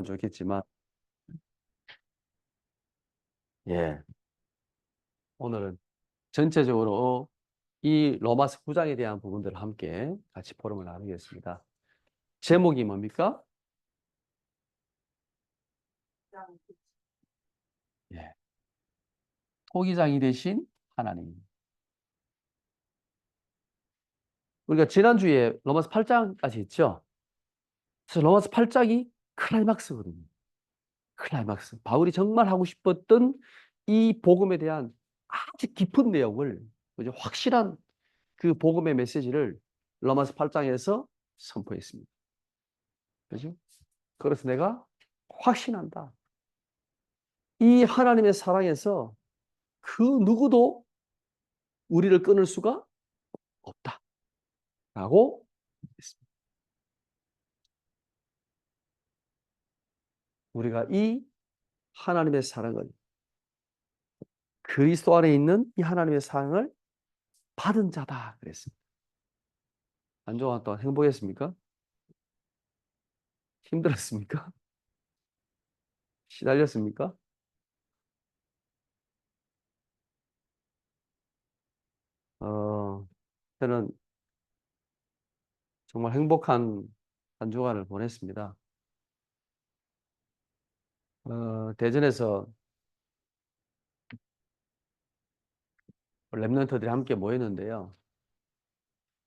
좋겠지만, 예, 오늘은 전체적으로 이 로마서 9장에 대한 부분들을 함께 같이 포럼을 나누겠습니다. 제목이 뭡니까? 예, 토기장이 되신 하나님. 우리가 지난주에 로마서 8장까지 했죠? 그래서 로마서 8장이 클라이막스거든요. 클라이막스. 바울이 정말 하고 싶었던 이 복음에 대한 아주 깊은 내용을, 그죠? 확실한 그 복음의 메시지를 로마서 8장에서 선포했습니다. 그죠? 그래서 내가 확신한다. 이 하나님의 사랑에서 그 누구도 우리를 끊을 수가 없다. 라고 했습니다. 우리가 이 하나님의 사랑을, 그리스도 안에 있는 이 하나님의 사랑을 받은 자다. 그랬습니다. 한 주간 동안 행복했습니까? 힘들었습니까? 시달렸습니까? 어, 저는 정말 행복한 한 주간을 보냈습니다. 대전에서 랩런트들이 함께 모였는데요.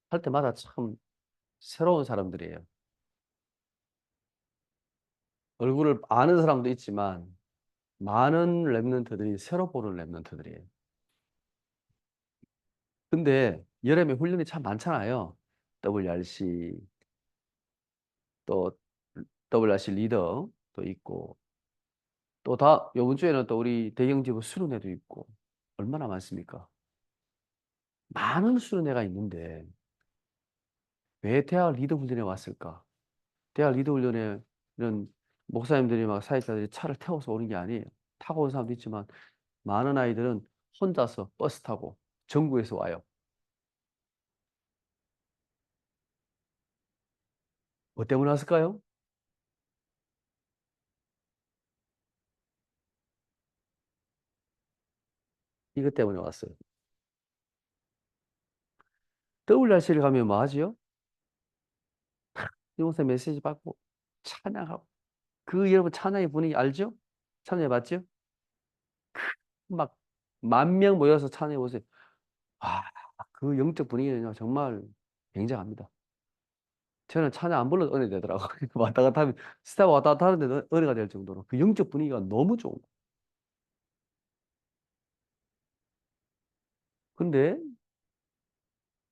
할 때마다 참 새로운 사람들이에요. 얼굴을 아는 사람도 있지만 많은 랩런트들이 새로 보는 랩런트들이에요. 근데 여름에 훈련이 참 많잖아요. WRC 또 WRC 리더 또 있고 또 요번 주에는 또 우리 대경지부 수련회도 있고 얼마나 많습니까? 많은 수련회가 있는데 왜 대학 리더 훈련에 왔을까? 대학 리더 훈련에는 목사님들이 막 사역자들이 차를 태워서 오는 게 아니에요. 타고 온 사람도 있지만 많은 아이들은 혼자서 버스 타고 전국에서 와요. 뭐 때문에 왔을까요? 이것 때문에 왔어요. WRC를 가면 뭐 하지요? 용서 메시지 받고 찬양하고 여러분 찬양의 분위기 알죠? 찬양해 봤죠? 막 만 명 모여서 찬양해 보세요. 아, 그 영적 분위기는 정말 굉장합니다. 저는 찬양 안 불러도 은혜 되더라고요. 왔다 갔다 하면 스타가 왔다 갔다 하는데 은혜가 될 정도로 그 영적 분위기가 너무 좋은 거예요. 근데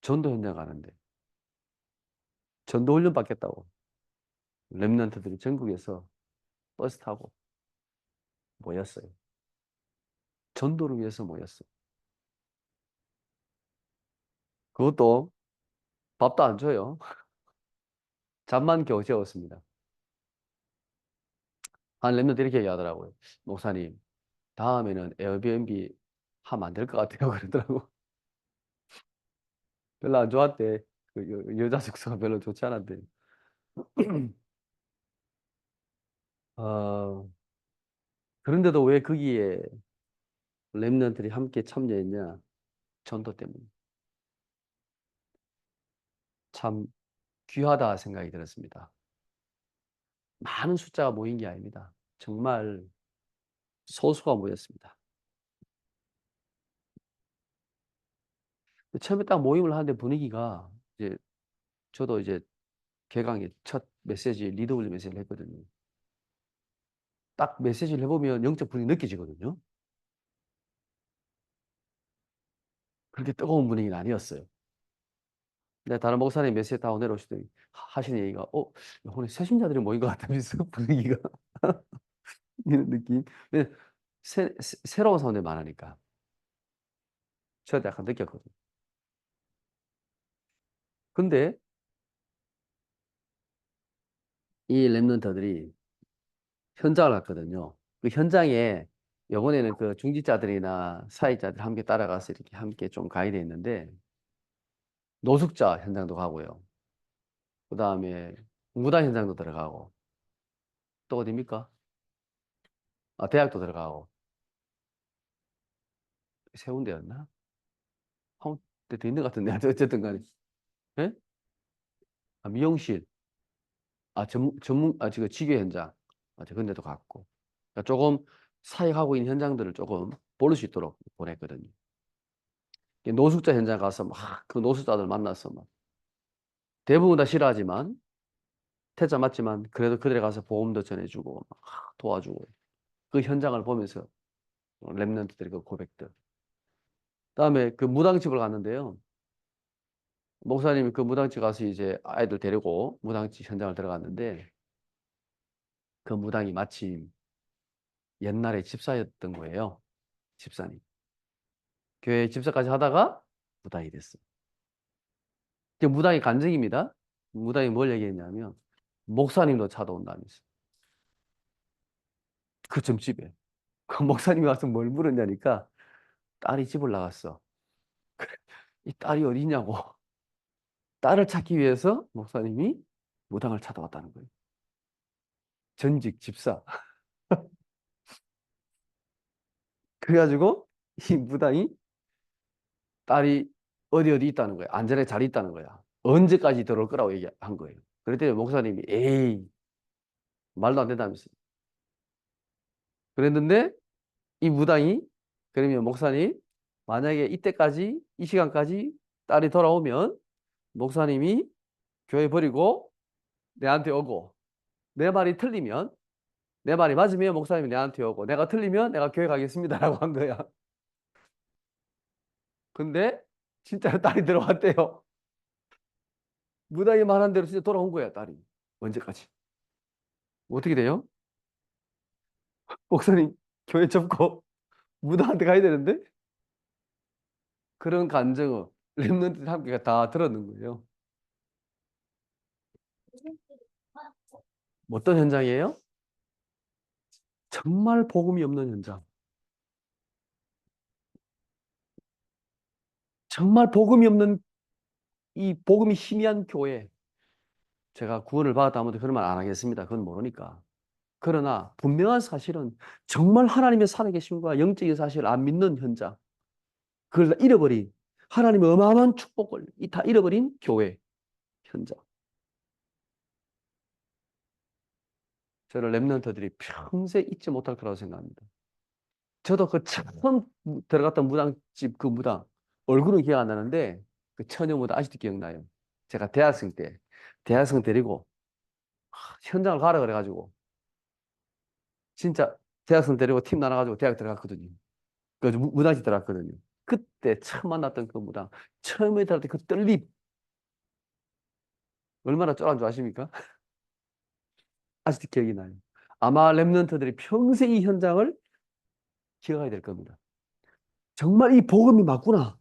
전도 현장 가는데 전도 훈련 받겠다고 랩런트들이 전국에서 버스 타고 모였어요. 전도를 위해서 모였어요. 그것도 밥도 안 줘요. 잠만 겨우 재웠습니다. 한 랩런트 이렇게 얘기하더라고요. 목사님, 다음에는 에어비앤비 하면 안 될 것 같아요. 그러더라고. 별로 안 좋았대. 여자 숙소가 별로 좋지 않았대. 어, 그런데도 왜 거기에 랩런트들이 함께 참여했냐? 전도 때문에. 참 귀하다 생각이 들었습니다. 많은 숫자가 모인 게 아닙니다. 정말 소수가 모였습니다. 처음에 딱 모임을 하는데 분위기가 이제 저도 이제 개강의 첫 메시지 리더 올리 메시지를 했거든요. 딱 메시지를 해보면 영적 분위기 느껴지거든요. 그렇게 뜨거운 분위기는 아니었어요. 근데 다른 목사님 메시지 다 내려오시더니 하시는 얘기가 오늘 새신자들이 모인 것 같다면서 분위기가 이런 느낌. 근데 새로운 사람들이 많으니까 저도 약간 느꼈거든요. 근데 이 랩런터들이 현장을 갔거든요. 그 현장에 이번에는 그 중직자들이나 사역자들 함께 따라가서 이렇게 함께 좀 가이드 했는데 노숙자 현장도 가고요. 그 다음에 무당 현장도 들어가고 또 어디입니까? 아, 대학도 들어가고. 세운대였나? 홍대 더 있는 것 같은데. 어쨌든 간에. 예? 아, 미용실. 아, 지금 직외 현장. 맞아, 근데도 갔고. 그러니까 조금 사역하고 있는 현장들을 조금 볼 수 있도록 보냈거든요. 노숙자 현장 가서 막 그 노숙자들 만나서 막 대부분 다 싫어하지만 태자 맞지만 그래도 그들에 가서 복음도 전해주고 막 도와주고 그 현장을 보면서 랩런트들의 그 고백들. 그다음에 그 무당집을 갔는데요. 목사님이 그 무당집 가서 이제 아이들 데리고 무당집 현장을 들어갔는데 그 무당이 마침 옛날에 집사였던 거예요. 집사님. 교회 집사까지 하다가 무당이 됐어. 그 무당이 간증입니다. 무당이 뭘 얘기했냐면 목사님도 찾아온다면서. 그 점집에. 그 목사님이 와서 뭘 물었냐니까 딸이 집을 나갔어. 이 딸이 어디냐고. 딸을 찾기 위해서 목사님이 무당을 찾아왔다는 거예요. 전직 집사. 그래가지고 이 무당이 딸이 어디 어디 있다는 거야. 안전하게 잘 있다는 거야. 언제까지 들어올 거라고 얘기한 거예요. 그랬더니 목사님이 에이 말도 안 된다면서. 그랬는데 이 무당이 그러면 목사님 만약에 이때까지 이 시간까지 딸이 돌아오면 목사님이 교회 버리고 내한테 오고 내 말이 틀리면 내 말이 맞으면 목사님이 내한테 오고 내가 틀리면 내가 교회 가겠습니다라고 한 거야. 근데 진짜로 딸이 들어왔대요. 무당이 말한 대로 진짜 돌아온 거야 딸이. 언제까지? 어떻게 돼요? 목사님 교회 접고 무당한테 가야 되는데 그런 간증을 랩런트 함께 다 들었는 거예요. 어떤 현장이에요? 정말 복음이 없는 현장. 정말 복음이 없는 이 복음이 희미한 교회. 제가 구원을 받았다 하면 그런 말 안 하겠습니다. 그건 모르니까. 그러나 분명한 사실은 정말 하나님의 살아계심과 영적인 사실을 안 믿는 현장. 그걸 다 잃어버린 하나님의 어마어마한 축복을 다 잃어버린 교회 현장. 저는 랩런트들이 평생 잊지 못할 거라고 생각합니다. 저도 그 처음 들어갔던 무당집 그 무당 얼굴은 기억 안 나는데 그 처녀 무당 아직도 기억나요. 제가 대학생 데리고 현장을 가라 그래가지고 진짜 대학생 데리고 팀 나눠가지고 대학 들어갔거든요. 그 무당집 들어갔거든요. 그때 처음 만났던 그 무당 처음에 들어갈 때 그 떨림 얼마나 쫄았는 줄 아십니까? 아직도 기억이 나요. 아마 랩런트들이 평생 이 현장을 기억해야 될 겁니다. 정말 이 복음이 맞구나.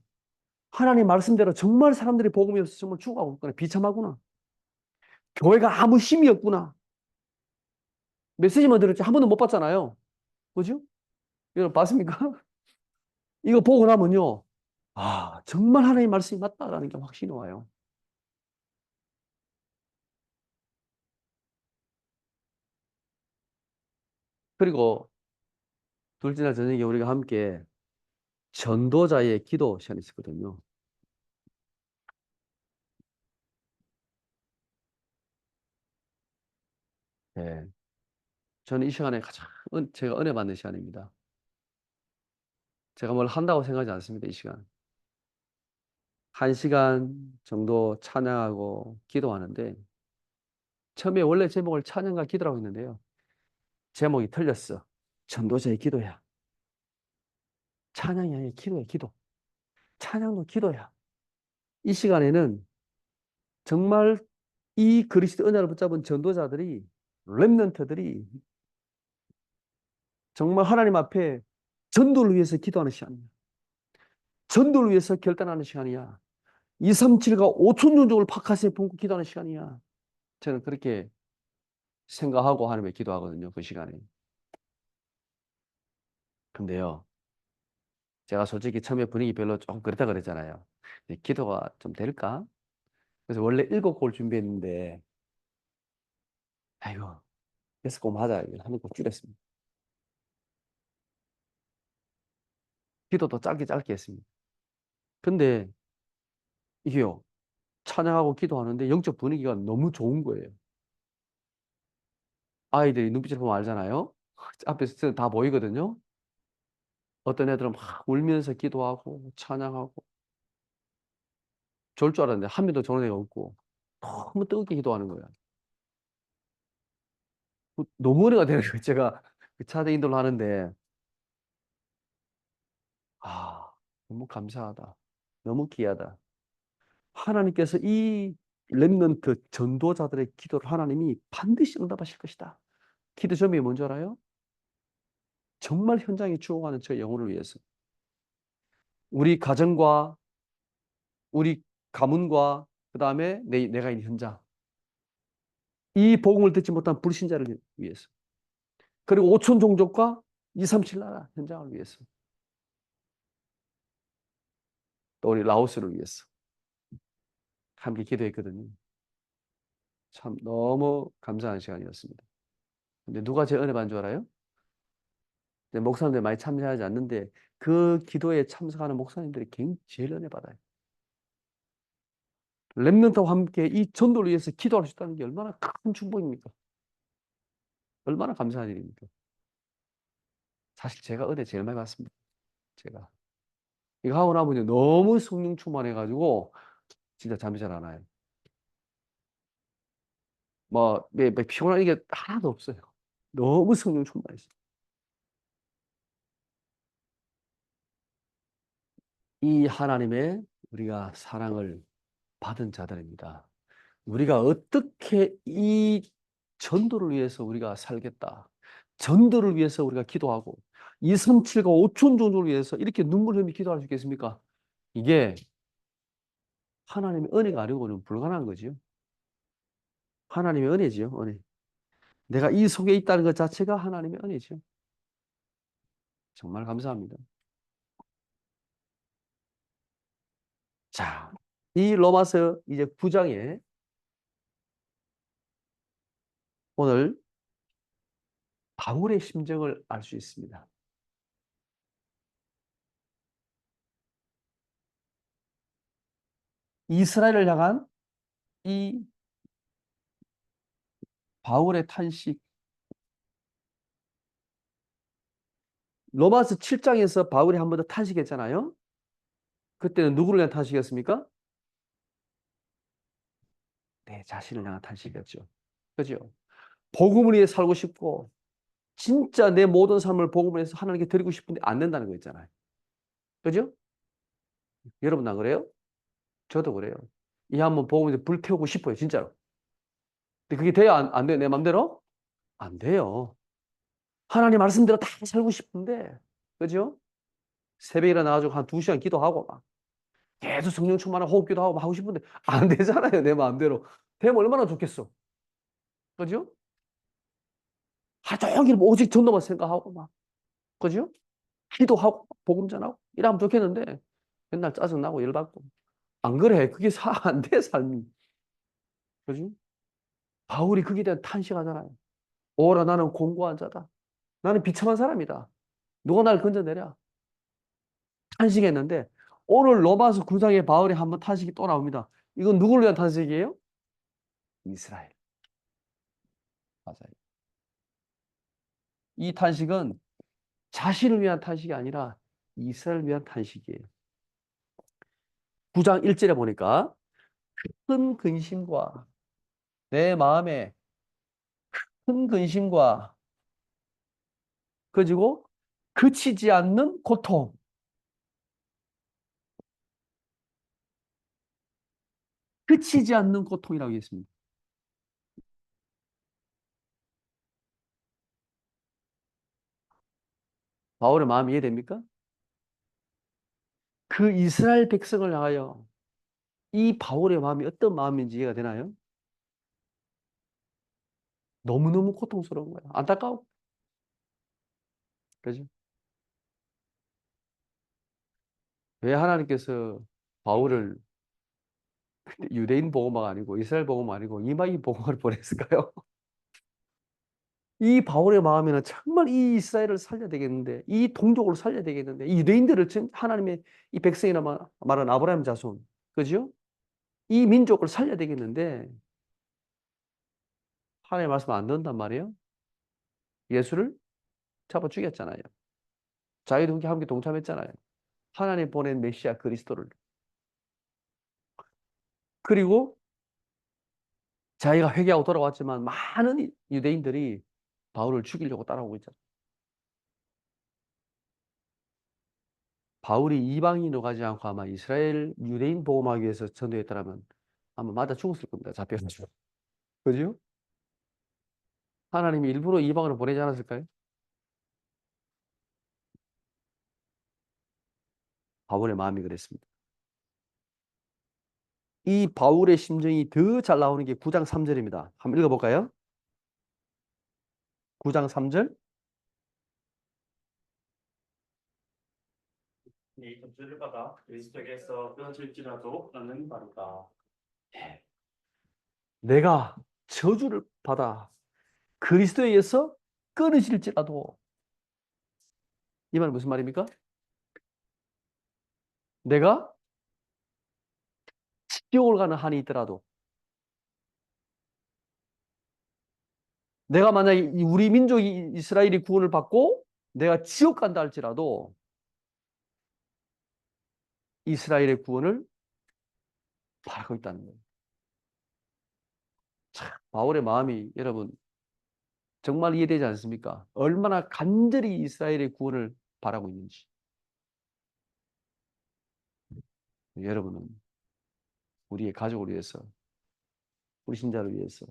하나님 말씀대로 정말 사람들이 복음이 없어서 정말 죽어가고 있구나. 비참하구나. 교회가 아무 힘이 없구나. 메시지만 들었지 한 번도 못 봤잖아요. 그죠? 여러분 봤습니까? 이거 보고 나면요. 아, 정말 하나님 말씀이 맞다라는 게 확신이 와요. 그리고 둘째 날 저녁에 우리가 함께 전도자의 기도 시간이 있었거든요. 네. 저는 이 시간에 가장 제가 은혜 받는 시간입니다. 제가 뭘 한다고 생각하지 않습니다. 이 시간. 1시간 정도 찬양하고 기도하는데 처음에 원래 제목을 찬양과 기도라고 했는데요. 제목이 틀렸어. 전도자의 기도야. 찬양이 아니라 기도야, 기도. 찬양도 기도야. 이 시간에는 정말 이 그리스도 은혜를 붙잡은 전도자들이 렘넌트들이 정말 하나님 앞에 전도를 위해서 기도하는 시간이야. 전도를 위해서 결단하는 시간이야. 237과 5천 종족을 파카스에 품고 기도하는 시간이야. 저는 그렇게 생각하고 하나님께 기도하거든요. 그 시간에. 근데요. 제가 솔직히 처음에 분위기 별로 조금 그렇다 그랬잖아요. 기도가 좀 될까? 그래서 원래 7곡을 준비했는데 아이고 그래서 꼭 맞아요. 하는 거 줄였습니다. 기도도 짧게 짧게 했습니다. 근데 이게요. 찬양하고 기도하는데 영적 분위기가 너무 좋은 거예요. 아이들이 눈빛을 보면 알잖아요. 앞에서 다 보이거든요. 어떤 애들은 막 울면서 기도하고 찬양하고 좋을 줄 알았는데 한 명도 저런 애가 없고 너무 뜨겁게 기도하는 거야. 너무 은혜가 되는 거예요. 제가 그 차대 인도를 하는데 아 너무 감사하다. 너무 귀하다. 하나님께서 이 렘넌트 전도자들의 기도를 하나님이 반드시 응답하실 것이다. 기도 제목이 뭔지 알아요? 정말 현장에 죽어가는 저 영혼을 위해서. 우리 가정과 우리 가문과 그다음에 내가 있는 현장. 이 복음을 듣지 못한 불신자를 위해서. 그리고 오촌 종족과 237 나라 현장을 위해서. 또 우리 라오스를 위해서 함께 기도했거든요. 참 너무 감사한 시간이었습니다. 근데 누가 제 은혜 받은 줄 알아요? 목사님들 많이 참여하지 않는데 그 기도에 참석하는 목사님들이 제일 은혜 받아요. 렘넌트와 함께 이 전도를 위해서 기도할 수 있다는 게 얼마나 큰 축복입니까? 얼마나 감사한 일입니까? 사실 제가 은혜 제일 많이 받습니다. 제가. 이거 하고 나면 너무 성령 충만해가지고 진짜 잠이 잘 안 와요. 피곤한 게 하나도 없어요. 너무 성령 충만했어요. 이 하나님의 우리가 사랑을 받은 자들입니다. 우리가 어떻게 이 전도를 위해서 우리가 살겠다. 전도를 위해서 우리가 기도하고 237과 5천 종족을 위해서 이렇게 눈물 흘리며 기도할 수 있겠습니까? 이게 하나님의 은혜가 아니고는 불가능한 거지요. 하나님의 은혜지요, 은혜. 내가 이 속에 있다는 것 자체가 하나님의 은혜지요. 정말 감사합니다. 자, 이 로마서 이제 9장에 오늘 바울의 심정을 알 수 있습니다. 이스라엘을 향한 이 바울의 탄식. 로마서 7장에서 바울이 한 번 더 탄식했잖아요. 그때는 누구를 위한 탄식이었습니까? 내 자신을 향한 탄식이었죠. 그죠? 복음을 위해 살고 싶고 진짜 내 모든 삶을 복음을 위해서 하나님께 드리고 싶은데 안 된다는 거 있잖아요. 그죠? 여러분 안 그래요? 저도 그래요. 이 한번 복음에 불태우고 싶어요. 진짜로. 근데 그게 돼요? 안 돼요? 내 맘대로? 안 돼요. 하나님 말씀대로 다 살고 싶은데 그죠? 새벽에 일어나가지고 한 2시간 기도하고 막 계속 성령 충만한 호흡 기도하고 막 하고 싶은데 안 되잖아요. 내 마음대로. 되면 얼마나 좋겠어. 그죠? 하루 종일 뭐 오직 전도만 생각하고 막. 그죠? 기도하고 복음 전하고 이러면 좋겠는데 맨날 짜증나고 열받고. 안 그래. 그게 안 돼, 삶이. 그죠? 바울이 거기에 대한 탄식하잖아요. 오라 나는 공고한 자다. 나는 비참한 사람이다. 누가 날 건져내랴. 탄식했는데 오늘 로마서 9장에 바울이 한번 탄식이 또 나옵니다. 이건 누구를 위한 탄식이에요? 이스라엘. 맞아요. 이 탄식은 자신을 위한 탄식이 아니라 이스라엘을 위한 탄식이에요. 9장 1절에 보니까 큰 근심과 내 마음에 큰 근심과 그리고 그치지 않는 고통. 그치지 않는 고통이라고 했습니다. 바울의 마음이 이해됩니까? 그 이스라엘 백성을 향하여 이 바울의 마음이 어떤 마음인지 이해가 되나요? 너무너무 고통스러운 거예요. 안타까워. 그죠? 왜 하나님께서 바울을 유대인 복음화가 아니고 이스라엘 복음화 아니고 이방인 복음화를 보냈을까요? 이 바울의 마음에는 정말 이 이스라엘을 살려야 되겠는데, 이 동족을 살려야 되겠는데, 이 유대인들을 하나님의 이 백성이나 말하는 아브라함 자손, 그죠? 이 민족을 살려야 되겠는데, 하나님의 말씀 안 듣는단 말이에요. 예수를 잡아 죽였잖아요. 자기도 함께 동참했잖아요. 하나님 보낸 메시아 그리스도를. 그리고 자기가 회개하고 돌아왔지만 많은 유대인들이 바울을 죽이려고 따라오고 있잖아요. 바울이 이방인으로 가지 않고 아마 이스라엘 유대인 복음하기 위해서 전도했더라면 아마 맞아 죽었을 겁니다. 잡혀가지고. 그죠? 하나님이 일부러 이방으로 보내지 않았을까요? 바울의 마음이 그랬습니다. 이 바울의 심정이 더 잘 나오는 게 9장 3절입니다. 한번 읽어볼까요? 9장 3절. 이 점수를 받아 그리스도에게서 끊어질지라도 나는 바르다. 예. 내가 저주를 받아 그리스도에 의해서 끊어질지라도, 이 말은 무슨 말입니까? 내가 지옥을 가는 한이 있더라도, 내가 만약에 우리 민족이 이스라엘이 구원을 받고 내가 지옥 간다 할지라도 이스라엘의 구원을 바라고 있다는 거예요. 참, 바울의 마음이 여러분 정말 이해되지 않습니까? 얼마나 간절히 이스라엘의 구원을 바라고 있는지. 여러분은 우리의 가족을 위해서, 불신자를 위해서,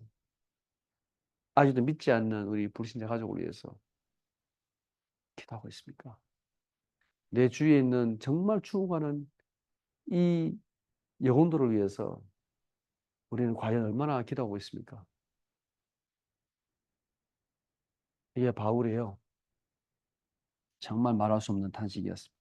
아직도 믿지 않는 우리 불신자 가족을 위해서 기도하고 있습니까? 내 주위에 있는 정말 죽어가는 이 영혼들을 위해서 우리는 과연 얼마나 기도하고 있습니까? 이게 바울이에요. 정말 말할 수 없는 탄식이었습니다.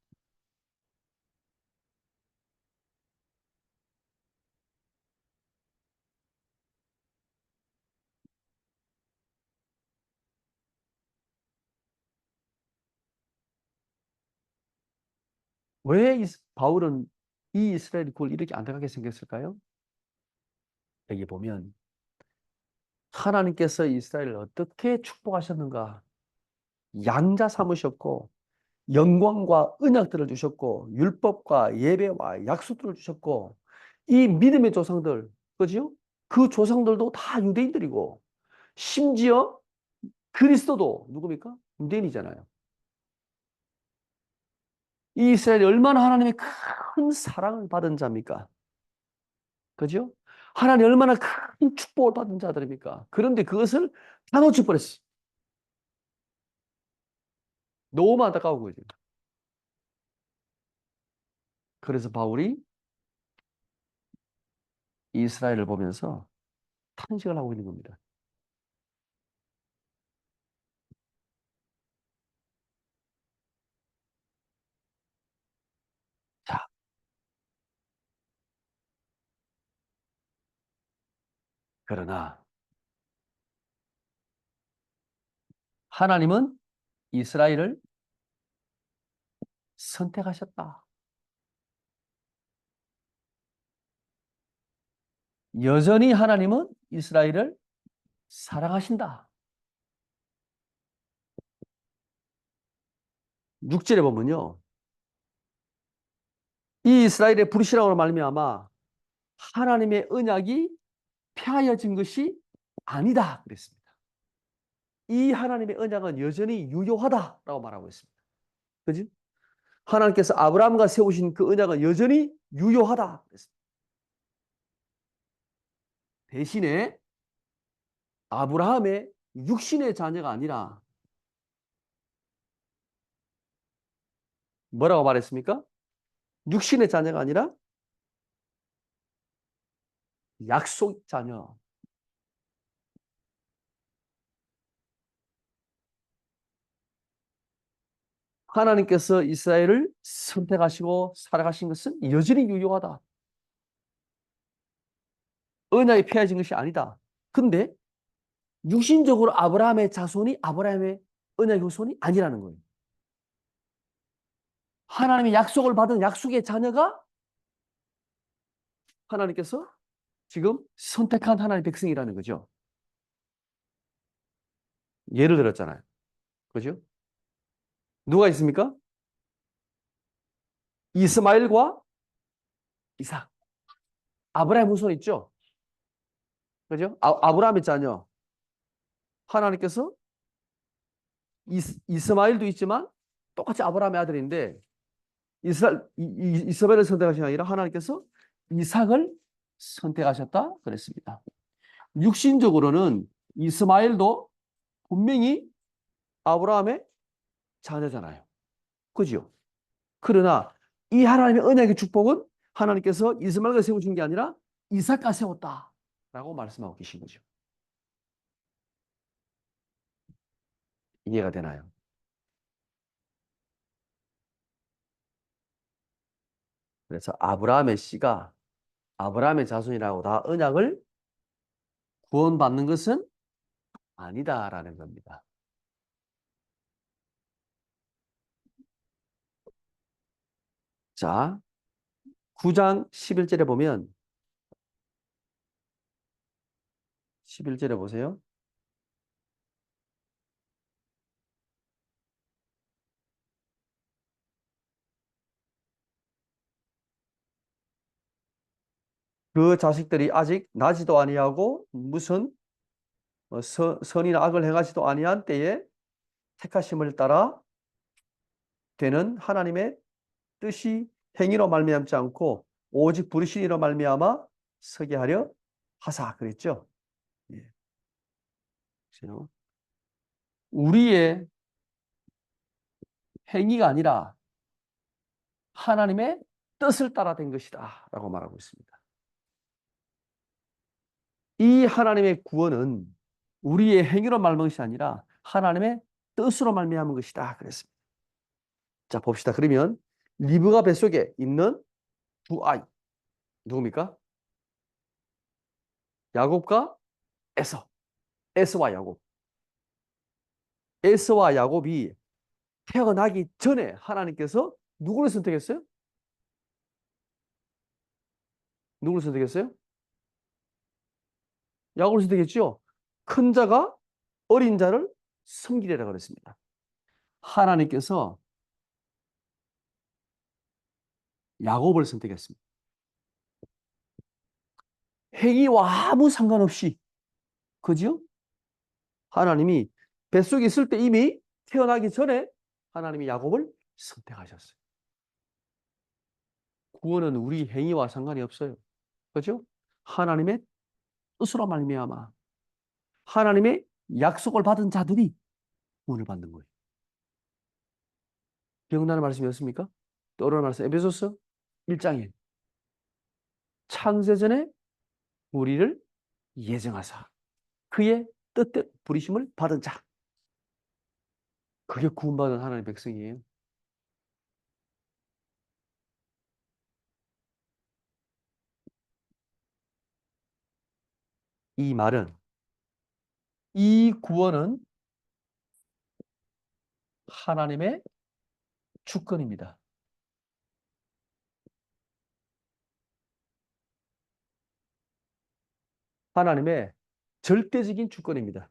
왜 바울은 이 이스라엘 구원을 이렇게 안타깝게 생겼을까요? 여기 보면 하나님께서 이스라엘을 어떻게 축복하셨는가, 양자 삼으셨고 영광과 언약들을 주셨고 율법과 예배와 약속들을 주셨고, 이 믿음의 조상들, 그죠? 그 조상들도 다 유대인들이고 심지어 그리스도도 누굽니까? 유대인이잖아요. 이 이스라엘이 얼마나 하나님의 큰 사랑을 받은 자입니까? 그죠? 하나님 얼마나 큰 축복을 받은 자들입니까? 그런데 그것을 다 놓쳐버렸어. 너무 안타까운 거죠. 그래서 바울이 이스라엘을 보면서 탄식을 하고 있는 겁니다. 자, 그러나 하나님은 이스라엘을 선택하셨다. 여전히 하나님은 이스라엘을 사랑하신다. 6절에 보면요, 이 이스라엘의 불신앙으로 말미암아 하나님의 언약이 폐하여진 것이 아니다 그랬습니다. 이 하나님의 언약은 여전히 유효하다라고 말하고 있습니다. 그지? 하나님께서 아브라함과 세우신 그 언약은 여전히 유효하다 그랬습니다. 대신에 아브라함의 육신의 자녀가 아니라 뭐라고 말했습니까? 육신의 자녀가 아니라 약속 자녀. 하나님께서 이스라엘을 선택하시고 살아가신 것은 여전히 유효하다. 언약이 폐해진 것이 아니다. 근데 육신적으로 아브라함의 자손이 아브라함의 언약의 후손이 아니라는 거예요. 하나님의 약속을 받은 약속의 자녀가 하나님께서 지금 선택한 하나님의 백성이라는 거죠. 예를 들었잖아요. 그죠? 누가 있습니까? 이스마엘과 이삭. 아브라함 후손 있죠? 그죠? 아브라함의 자녀. 하나님께서 이스마엘도 있지만 똑같이 아브라함의 아들인데 이스마엘을 선택하신 게 아니라 하나님께서 이삭을 선택하셨다 그랬습니다. 육신적으로는 이스마엘도 분명히 아브라함의 자녀잖아요. 그죠? 그러나 이 하나님의 언약의 축복은 하나님께서 이스마엘과 세우신 게 아니라 이삭과 세웠다라고 말씀하고 계신 거죠. 이해가 되나요? 그래서 아브라함의 씨가 아브라함의 자손이라고 다 언약을 구원받는 것은 아니다라는 겁니다. 자, 9장 11절에 보면 11절에 보세요. 그 자식들이 아직 나지도 아니하고 무슨 선이나 악을 행하지도 아니한 때에 택하심을 따라 되는 하나님의 뜻이 행위로 말미암지 않고 오직 부르심으로 말미암아 서게 하려 하사 그랬죠. 예. 우리의 행위가 아니라 하나님의 뜻을 따라 된 것이다 라고 말하고 있습니다. 이 하나님의 구원은 우리의 행위로 말미암은 것이 아니라 하나님의 뜻으로 말미암은 것이다 그랬습니다. 자, 봅시다. 그러면 리브가 뱃속에 있는 두 아이 누굽니까? 야곱과 에서. 에서와 야곱. 에서와 야곱이 태어나기 전에 하나님께서 누구를 선택했어요? 누구를 선택했어요? 야곱을 선택했죠. 큰 자가 어린 자를 섬기리라 그랬습니다. 하나님께서 야곱을 선택했습니다. 행위와 아무 상관없이 그죠? 하나님이 뱃속에 있을 때 이미 태어나기 전에 하나님이 야곱을 선택하셨어요. 구원은 우리 행위와 상관이 없어요. 그죠? 하나님의 뜻으로 말미암아 하나님의 약속을 받은 자들이 구원을 받는 거예요. 기억나는 말씀이었습니까? 떠오르는 말씀 에베소서 1장에 창세전에 우리를 예정하사 그의 뜻대로 부르심을 받은 자. 그게 구원받은 하나님의 백성이에요. 이 말은 이 구원은 하나님의 주권입니다. 하나님의 절대적인 주권입니다.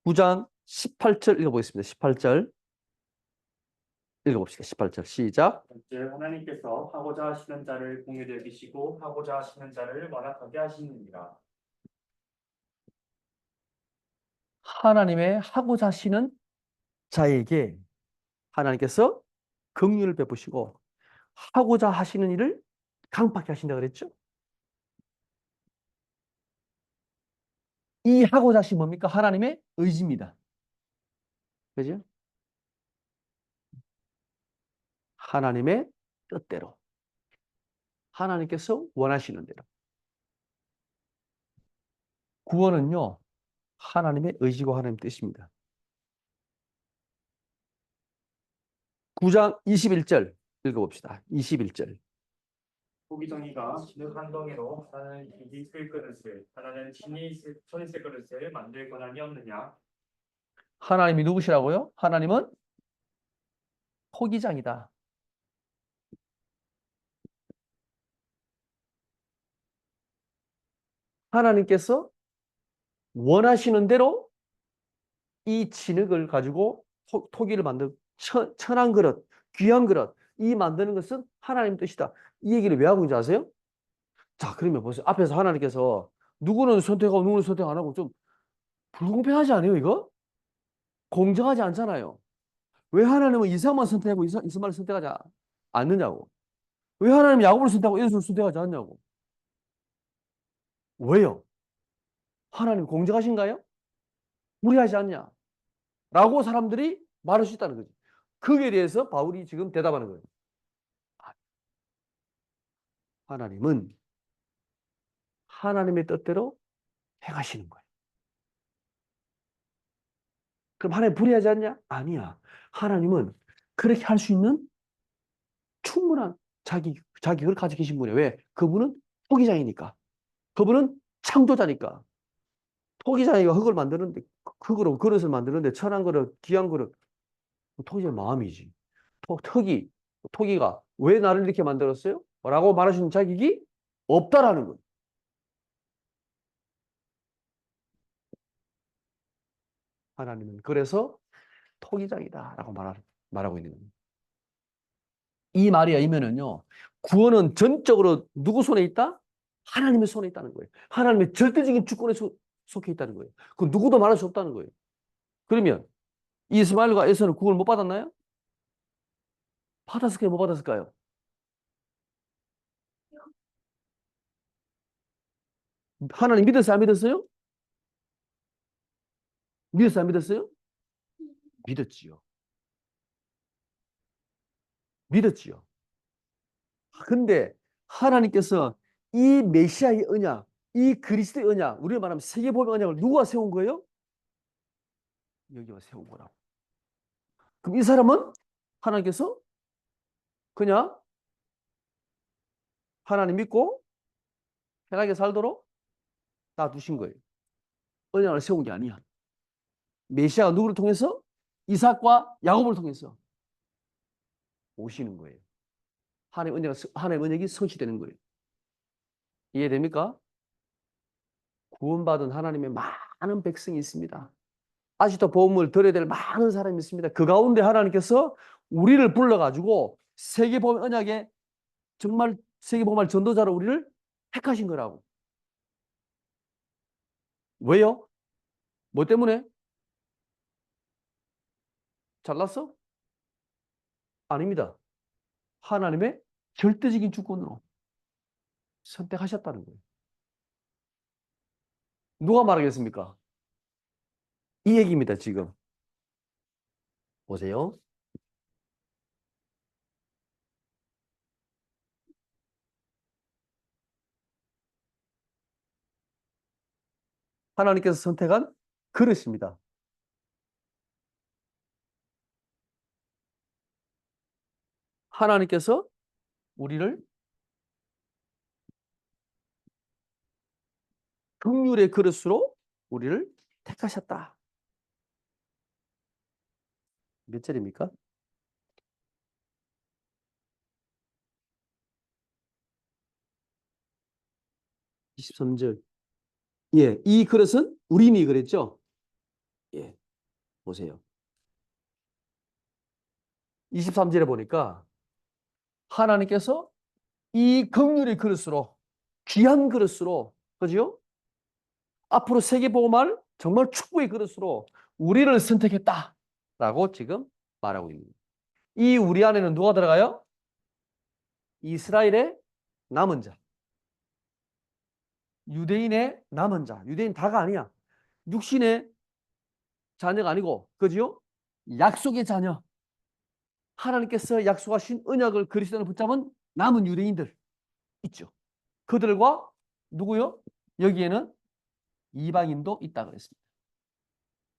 9장 18절 읽어보겠습니다. 18절 읽어봅시다. 18절 시작. 번째, 하나님께서 하고자 하시는 자를 공의되게 여기시고 하고자 하시는 자를 완악하게 하시느니라. 하나님의 하고자 하시는 자에게 하나님께서 긍휼을 베푸시고 하고자 하시는 일을 강팍하게 하신다 그랬죠? 이 하고자 하신 뭡니까? 하나님의 의지입니다. 그죠? 하나님의 뜻대로 하나님께서 원하시는 대로 구원은요 하나님의 의지고 하나님의 뜻입니다. 9장 21절 읽어봅시다. 21절 고기정이가 진흙 한 덩이로 하나는 이기 쓸 그릇을 하나는 손이 쓸 그릇을 만들 권한이 없느냐. 하나님이 누구시라고요? 하나님은 토기장이다. 하나님께서 원하시는 대로 이 진흙을 가지고 토기를 만들 천한 그릇, 귀한 그릇, 이 만드는 것은 하나님 뜻이다. 이 얘기를 왜 하고 있는지 아세요? 자, 그러면 보세요. 앞에서 하나님께서 누구는 선택하고 누구는 선택 안 하고 좀 불공평하지 않아요, 이거? 공정하지 않잖아요. 왜 하나님은 이삭만 선택하고 이스마엘을 선택하지 않느냐고. 왜 하나님은 야곱을 선택하고 에서를 선택하지 않냐고. 왜요? 하나님 공정하신가요? 무리하지 않냐? 라고 사람들이 말할 수 있다는 거죠. 거기에 대해서 바울이 지금 대답하는 거예요. 하나님은 하나님의 뜻대로 행하시는 거예요. 그럼 하나님 불의하지 않냐? 아니야. 하나님은 그렇게 할 수 있는 충분한 자격을 가지고 계신 분이에요. 왜? 그분은 토기장이니까. 그분은 창조자니까. 토기장이가 흙을 만드는데, 흙으로 그릇을 만드는데, 천한 그릇, 귀한 그릇, 토기의 마음이지. 토기가 왜 나를 이렇게 만들었어요? 라고 말할 수 있는 자격이 없다라는 거예요. 하나님은 그래서 토기장이다라고 말하고 있는 겁니다. 이 말이 아니면은요, 구원은 전적으로 누구 손에 있다? 하나님의 손에 있다는 거예요. 하나님의 절대적인 주권에 속해 있다는 거예요. 그 누구도 말할 수 없다는 거예요. 그러면 이스마엘과 에서는 구원을 못 받았나요? 받았을까요? 못 받았을까요? 하나님 믿었어요? 안 믿었어요? 믿었어요? 안 믿었어요? 믿었지요. 믿었지요. 근데 하나님께서 이 메시아의 언약, 이 그리스도의 언약, 우리가 말하면 세계복음의 언약을 누가 세운 거예요? 여기가 세운 거라고. 그럼 이 사람은 하나님께서 그냥 하나님 믿고 편하게 살도록 놔두신 거예요. 언약을 세운 게 아니야. 메시아가 누구를 통해서? 이삭과 야곱을 통해서 오시는 거예요. 하나님 언약이 성취되는 거예요. 이해됩니까? 구원받은 하나님의 많은 백성이 있습니다. 아직도 복음을 들어야 될 많은 사람이 있습니다. 그 가운데 하나님께서 우리를 불러가지고 세계복음 언약에 정말 세계복음할 전도자로 우리를 택하신 거라고. 왜요? 뭐 때문에? 잘났어? 아닙니다. 하나님의 절대적인 주권으로 선택하셨다는 거예요. 누가 말하겠습니까? 이 얘기입니다, 지금. 보세요. 하나님께서 선택한 그릇입니다. 하나님께서 우리를 긍휼의 그릇으로 우리를 택하셨다. 몇 절입니까? 23절. 예, 이 그릇은 우린이 그랬죠? 예, 보세요. 23절에 보니까 하나님께서 이 긍휼의 그릇으로 귀한 그릇으로 그죠? 앞으로 세계복음할 정말 축복의 그릇으로 우리를 선택했다라고 지금 말하고 있는 거예요. 이 우리 안에는 누가 들어가요? 이스라엘의 남은 자, 유대인의 남은 자. 유대인 다가 아니야. 육신의 자녀가 아니고 그죠? 약속의 자녀. 하나님께서 약속하신 언약을 그리스도인을 붙잡은 남은 유대인들 있죠. 그들과 누구요? 여기에는 이방인도 있다 그랬습니다.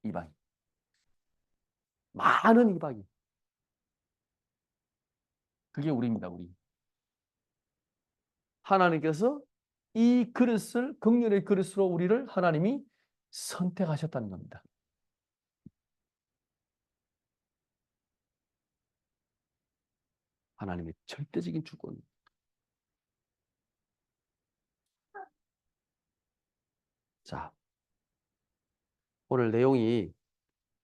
이방인. 많은 이방인. 그게 우리입니다, 우리. 하나님께서 이 그릇을 긍휼의 그릇으로 우리를 하나님이 선택하셨다는 겁니다. 하나님의 절대적인 주권. 자, 오늘 내용이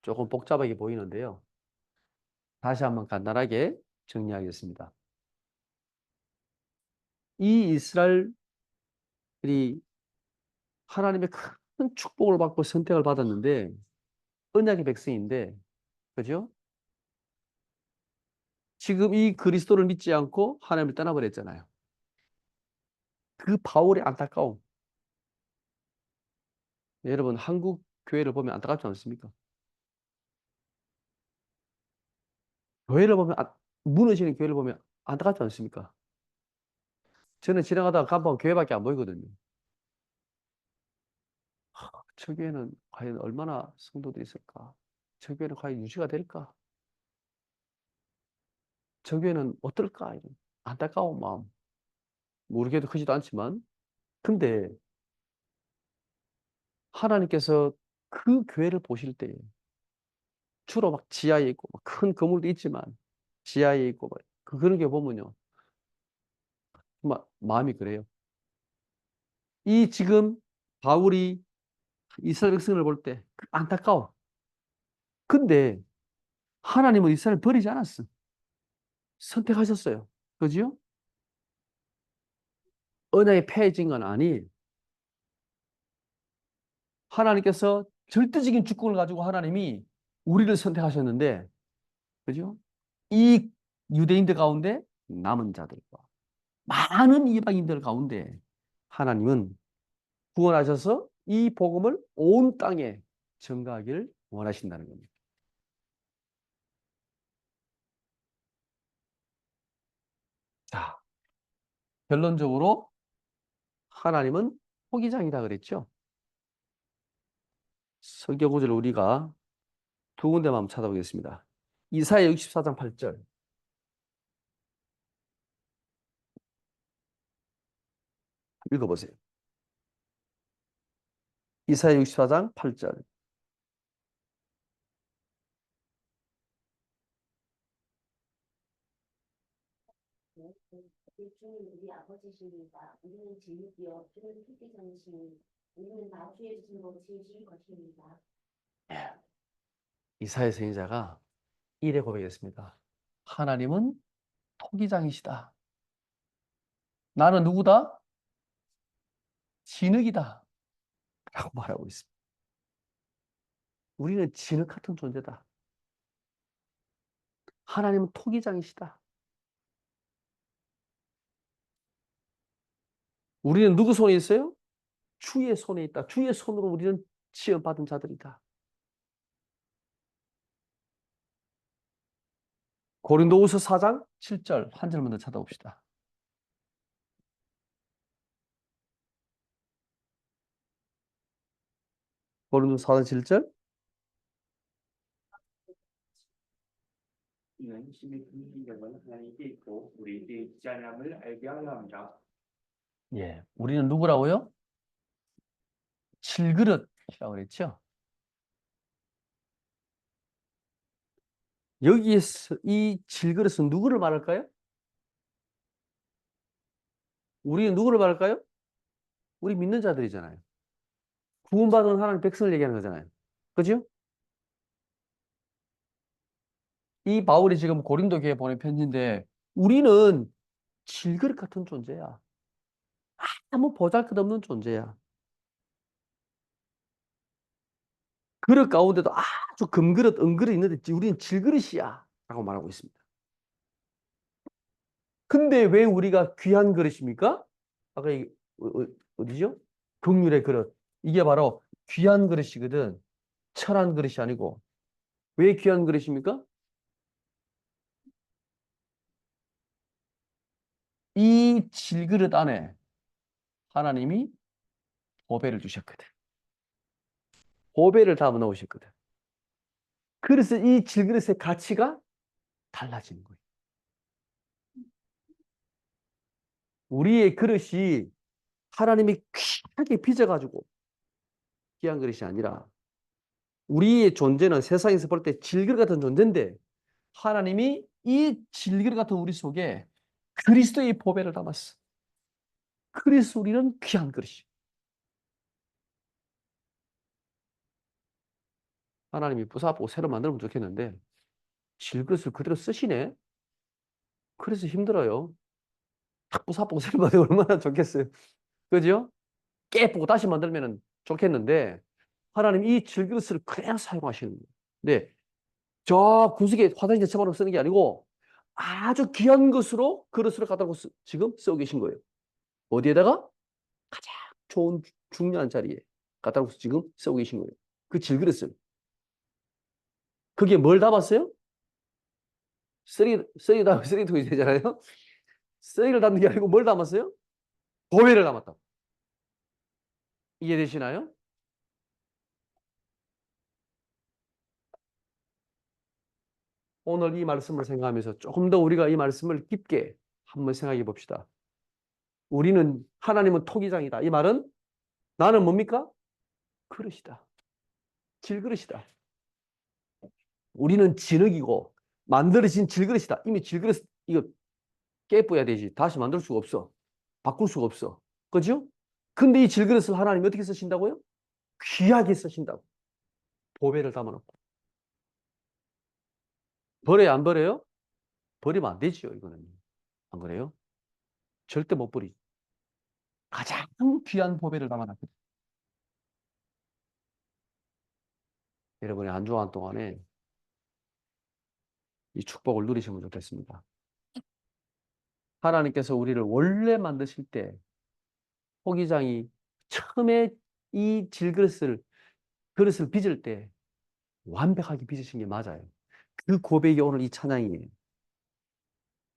조금 복잡하게 보이는데요. 다시 한번 간단하게 정리하겠습니다. 이 이스라엘이 하나님의 큰 축복을 받고 선택을 받았는데 언약의 백성인데, 그죠? 지금 이 그리스도를 믿지 않고 하나님을 떠나버렸잖아요. 그 바울의 안타까움. 여러분, 한국 교회를 보면 안타깝지 않습니까? 교회를 보면, 무너지는 교회를 보면 안타깝지 않습니까? 저는 지나가다가 간판 교회밖에 안 보이거든요. 저 교회는 과연 얼마나 성도들이 있을까? 저 교회는 과연 유지가 될까? 저 교회는 어떨까? 이런 안타까운 마음. 우리 교회도 크지도 않지만. 근데 하나님께서 그 교회를 보실 때 주로 막 지하에 있고 큰 건물도 있지만 지하에 있고 그런 게 보면요. 정말 마음이 그래요. 이 지금 바울이 이스라엘 백성을 볼 때 안타까워. 근데 하나님은 이스라엘을 버리지 않았어. 선택하셨어요. 그죠? 언약이 폐해진 건 아니. 하나님께서 절대적인 주권을 가지고 하나님이 우리를 선택하셨는데, 그죠? 이 유대인들 가운데 남은 자들과 많은 이방인들 가운데 하나님은 구원하셔서 이 복음을 온 땅에 전가하기를 원하신다는 겁니다. 자, 결론적으로 하나님은 포기장이다 그랬죠. 성경 구절을 우리가 두 군데만 한번 찾아보겠습니다. 이사야 64장 8절 읽어보세요. 이사야 64장 8절. 주는 우리 아버지십니다. 우리는 진흙이요 주는 토기장이시니 우리는 나주의 주로 지으신 것입니다. 예. 이사야 선지자가 이래 고백했습니다. 하나님은 토기장이시다. 나는 누구다? 진흙이다. 라고 말하고 있습니다. 우리는 진흙 같은 존재다. 하나님은 토기장이시다. 우리는 누구 손에 있어요? 주의 손에 있다. 주의 손으로 우리는 지원받은 자들이다. 고린도후서 4장 7절 한 절만 더 찾아봅시다. 고린도후서 4장 7절. 이는 심히 긍휼히 여긴 하나님께 있고 우리에게 있지 않음을 알게 하려 합니다. 예, 우리는 누구라고요? 질그릇이라고 그랬죠. 여기에서 이 질그릇은 누구를 말할까요? 우리는 누구를 말할까요? 우리 믿는 자들이잖아요. 구원받은 하나님 백성을 얘기하는 거잖아요. 그죠? 이 바울이 지금 고린도 교회에 보낸 편지인데 우리는 질그릇 같은 존재야. 아무 보잘것없는 존재야. 그릇 가운데도 아주 금그릇, 은그릇 있는데 우리는 질그릇이야. 라고 말하고 있습니다. 근데 왜 우리가 귀한 그릇입니까? 아까 어디죠? 긍휼의 그릇. 이게 바로 귀한 그릇이거든. 천한 그릇이 아니고. 왜 귀한 그릇입니까? 이 질그릇 안에 하나님이 보배를 주셨거든. 보배를 담아 넣으셨거든. 그래서 이 질그릇의 가치가 달라지는 거예요. 우리의 그릇이 하나님이 귀하게 빚어가지고 귀한 그릇이 아니라 우리의 존재는 세상에서 볼 때 질그릇 같은 존재인데 하나님이 이 질그릇 같은 우리 속에 그리스도의 보배를 담았어. 그래서 우리는 귀한 그릇이. 하나님이 부사보고 새로 만들면 좋겠는데 질그릇을 그대로 쓰시네. 그래서 힘들어요. 탁 부사보고 새로 만들면 얼마나 좋겠어요. 그죠? 깨보고 다시 만들면 좋겠는데 하나님 이 질그릇을 그냥 사용하시는 거예요. 네, 저 구석에 화장실 처방으로 쓰는 게 아니고 아주 귀한 것으로 그릇으로 갖다 놓고 지금 쓰고 계신 거예요. 어디에다가? 가장 좋은 중요한 자리에 갖다 놓고 지금 쓰고 계신 거예요. 그 질그릇을. 그게 뭘 담았어요? 쓰레기통이 되잖아요. 쓰레기를 담는 게 아니고 뭘 담았어요? 보배를 담았다. 이해되시나요? 오늘 이 말씀을 생각하면서 조금 더 우리가 이 말씀을 깊게 한번 생각해 봅시다. 우리는 하나님은 토기장이다. 이 말은 나는 뭡니까? 그릇이다. 질그릇이다. 우리는 진흙이고 만들어진 질그릇이다. 이미 질그릇 이거 깨뿌야 되지. 다시 만들 수가 없어. 바꿀 수가 없어. 그죠? 근데 이 질그릇을 하나님이 어떻게 쓰신다고요? 귀하게 쓰신다고. 보배를 담아놓고. 버려요, 안 버려요? 버리면 안 되죠, 이거는. 안 그래요? 절대 못 버리죠. 가장 귀한 보배를 담아놨거든요. 여러분이 한 주간 동안에 이 축복을 누리시면 좋겠습니다. 하나님께서 우리를 원래 만드실 때 호기장이 처음에 이 그릇을 빚을 때 완벽하게 빚으신 게 맞아요. 그 고백이 오늘 이 찬양이에요.